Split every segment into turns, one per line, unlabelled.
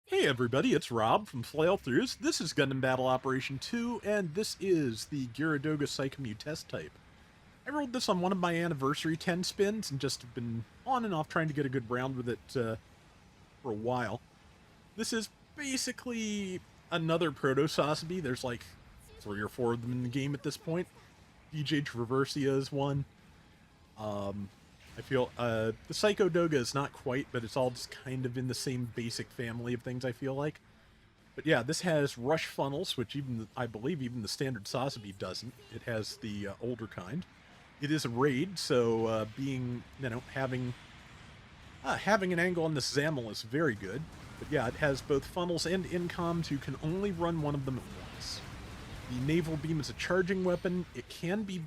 Hey everybody, it's Rob from Flailthroughs. This is Gundam Battle Operation 2, and this is the Geara Doga Psycommu test type. I rolled this on one of my anniversary 10 spins and just have been on and off trying to get a good round with it for a while. This is basically another Proto Sasabi. There's like 3 or 4 of them in the game at this point. DJ Traversia is one. I feel the Psycho Doga is not quite, but it's all just kind of in the same basic family of things, I feel like. But yeah, this has rush funnels, which I believe even the standard Sasabi doesn't. It has the older kind. It is a raid, so having an angle on this Zamel is very good. But yeah, it has both funnels and incoms. You can only run one of them at once. The naval beam is a charging weapon. It can be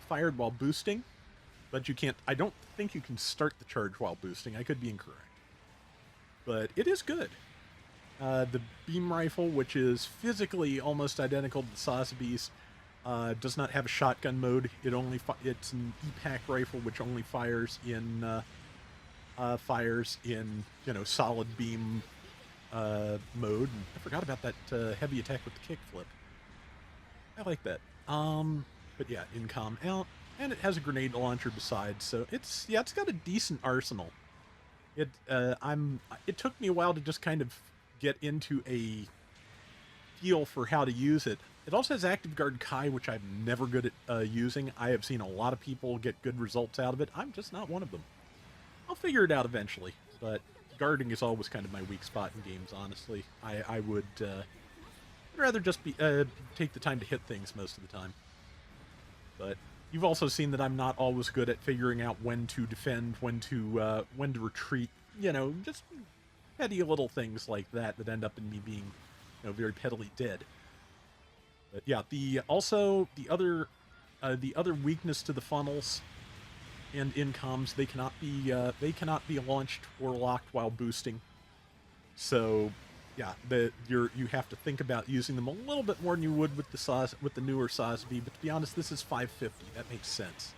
fired while boosting, but you can't. I don't think you can start the charge while boosting. I could be incorrect, but it is good. The beam rifle, which is physically almost identical to the Sasabi's, does not have a shotgun mode. It's an EPAC rifle, which only fires in solid beam mode. And I forgot about that heavy attack with the kickflip. I like that. But yeah, incom out, and it has a grenade launcher besides. So it's got a decent arsenal. It took me a while to just kind of get into a feel for how to use it. It also has Active Guard Kai, which I'm never good at using. I have seen a lot of people get good results out of it. I'm just not one of them. I'll figure it out eventually, but guarding is always kind of my weak spot in games, honestly. I would rather just take the time to hit things most of the time. But you've also seen that I'm not always good at figuring out when to defend, when to retreat. Just petty little things like that end up in me being, very pettily dead. But yeah, the other weakness to the funnels and incoms, they cannot be launched or locked while boosting. So yeah, you have to think about using them a little bit more than you would with the newer Sasabi. But to be honest, this is 550. That makes sense.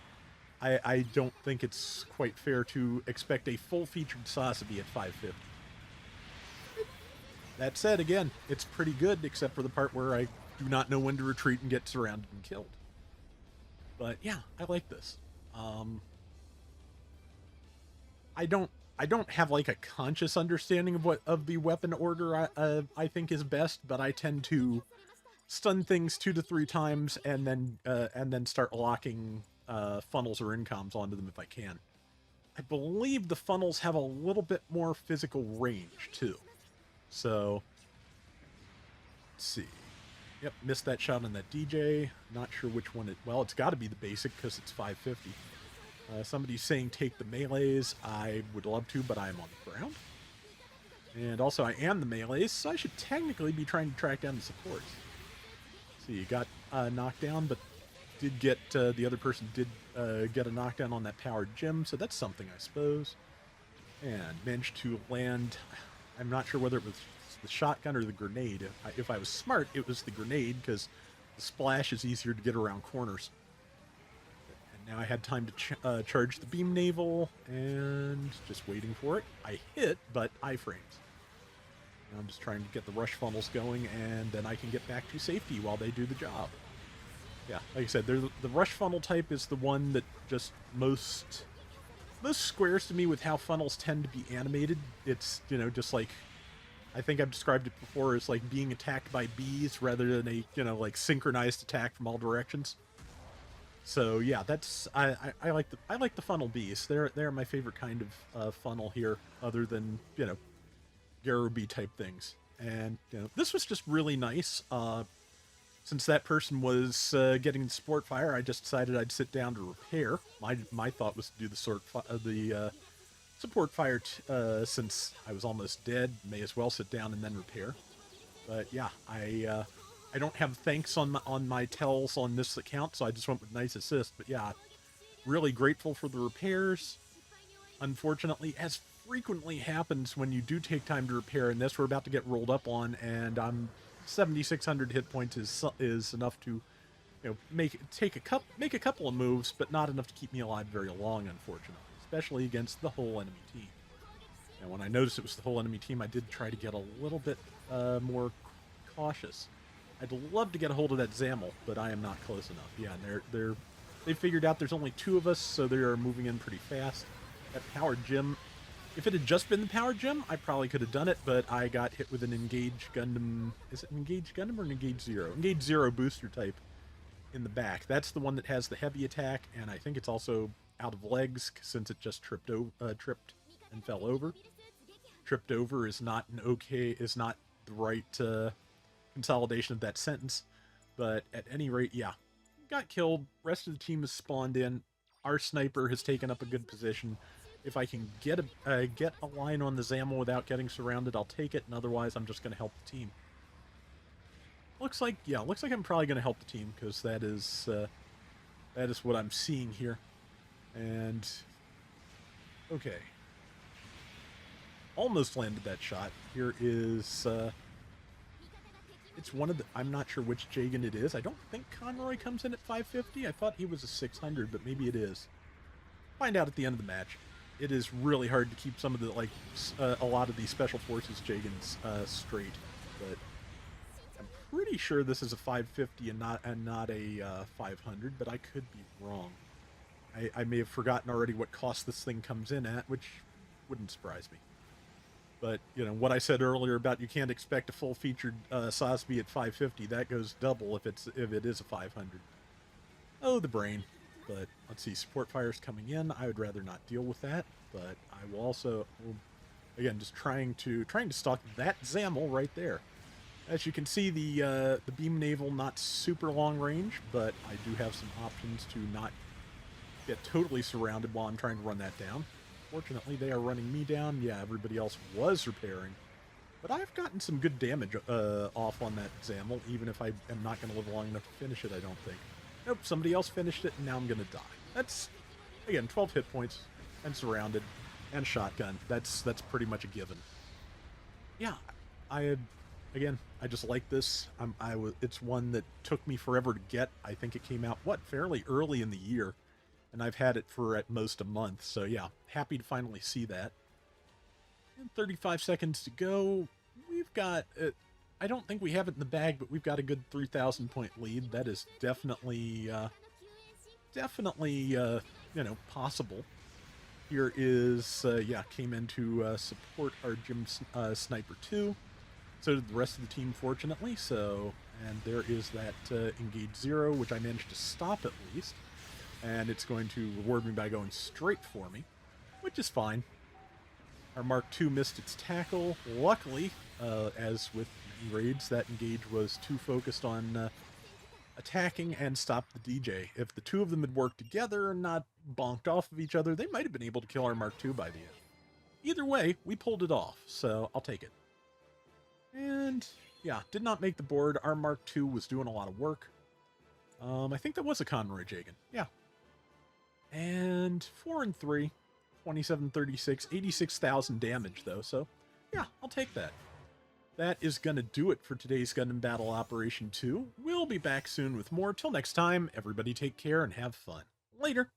I don't think it's quite fair to expect a full-featured Sasabi at 550. That said, again, it's pretty good, except for the part where I do not know when to retreat and get surrounded and killed. But yeah, I like this. I don't have like a conscious understanding of what of the weapon order I think is best, but I tend to stun things 2 to 3 times and then start locking funnels or incoms onto them if I can. I believe the funnels have a little bit more physical range too. So let's see. Yep, missed that shot on that DJ. Not sure which one well, it's got to be the basic because it's 550. Somebody's saying take the melees. I would love to, but I am on the ground. And also, I am the melees, so I should technically be trying to track down the supports. See, you got knocked down, but did get the other person did get a knockdown on that powered gym, so that's something, I suppose. And managed to land. I'm not sure whether it was the shotgun or the grenade. If I was smart, it was the grenade, because the splash is easier to get around corners. Now I had time to charge the beam naval, and just waiting for it. I hit, but iframes. Now I'm just trying to get the rush funnels going, and then I can get back to safety while they do the job. Yeah, like I said, the rush funnel type is the one that just most squares to me with how funnels tend to be animated. It's, just like, I think I've described it before as like being attacked by bees rather than a, like synchronized attack from all directions. So yeah, that's I like the funnel bees. They're my favorite kind of funnel here, other than Garubi type things. And this was just really nice. Since that person was getting the support fire, I just decided I'd sit down to repair. My thought was to do the support fire since I was almost dead. May as well sit down and then repair. But yeah, I don't have thanks on my tells on this account, so I just went with nice assist. But yeah, really grateful for the repairs. Unfortunately, as frequently happens when you do take time to repair, and this we're about to get rolled up on, and I'm 7,600 hit points is enough to make a couple of moves, but not enough to keep me alive very long, unfortunately, especially against the whole enemy team. And when I noticed it was the whole enemy team, I did try to get a little bit more cautious. I'd love to get a hold of that Zamel, but I am not close enough. Yeah, and they figured out there's only 2 of us, so they are moving in pretty fast. That powered gym, if it had just been the powered gym, I probably could have done it, but I got hit with an Engage Gundam. Is it Engage Gundam or an Engage Zero? Engage Zero booster type in the back. That's the one that has the heavy attack, and I think it's also out of legs since it just tripped and fell over. Tripped over is not the right consolidation of that sentence, but at any rate, yeah, got killed. Rest of the team has spawned in. Our sniper has taken up a good position. If I can get a line on the Zamel without getting surrounded, I'll take it, and otherwise I'm just going to help the team. Looks like I'm probably going to help the team, because that is what I'm seeing here. And okay, almost landed that shot. Here is it's one of the, I'm not sure which Jagan it is. I don't think Conroy comes in at 550. I thought he was a 600, but maybe it is. Find out at the end of the match. It is really hard to keep some of the, like, a lot of these Special Forces Jagans straight, but I'm pretty sure this is a 550 and not a 500, but I could be wrong. I may have forgotten already what cost this thing comes in at, which wouldn't surprise me. But, you know, what I said earlier about you can't expect a full-featured Sosby at 550, that goes double if it is a 500. Oh, the brain. But let's see, support fire's coming in. I would rather not deal with that, but I will also, again, just trying to stalk that Zamel right there. As you can see, the beam naval not super long range, but I do have some options to not get totally surrounded while I'm trying to run that down. Fortunately, they are running me down. Yeah, everybody else was repairing. But I've gotten some good damage off on that Zamel, even if I am not going to live long enough to finish it, I don't think. Nope, somebody else finished it, and now I'm going to die. That's, again, 12 hit points, and surrounded, and shotgun. That's pretty much a given. Yeah, I just like this. It's one that took me forever to get. I think it came out, fairly early in the year. And I've had it for at most a month, so yeah, happy to finally see that. And 35 seconds to go. We've got, I don't think we have it in the bag, but we've got a good 3,000 point lead. That is definitely, possible. Here is, came in to support our Gym Sniper 2. So did the rest of the team, fortunately. So, and there is that Engage Zero, which I managed to stop at least. And it's going to reward me by going straight for me, which is fine. Our Mark II missed its tackle. Luckily, as with raids, that Engage was too focused on attacking and stopped the DJ. If the two of them had worked together and not bonked off of each other, they might have been able to kill our Mark II by the end. Either way, we pulled it off, so I'll take it. And, yeah, did not make the board. Our Mark II was doing a lot of work. I think that was a Conroy Jagan. Yeah. And 4 and 3, 2736, 86,000 damage though. So yeah, I'll take that. That is going to do it for today's Gundam Battle Operation 2. We'll be back soon with more. Till next time, everybody take care and have fun. Later.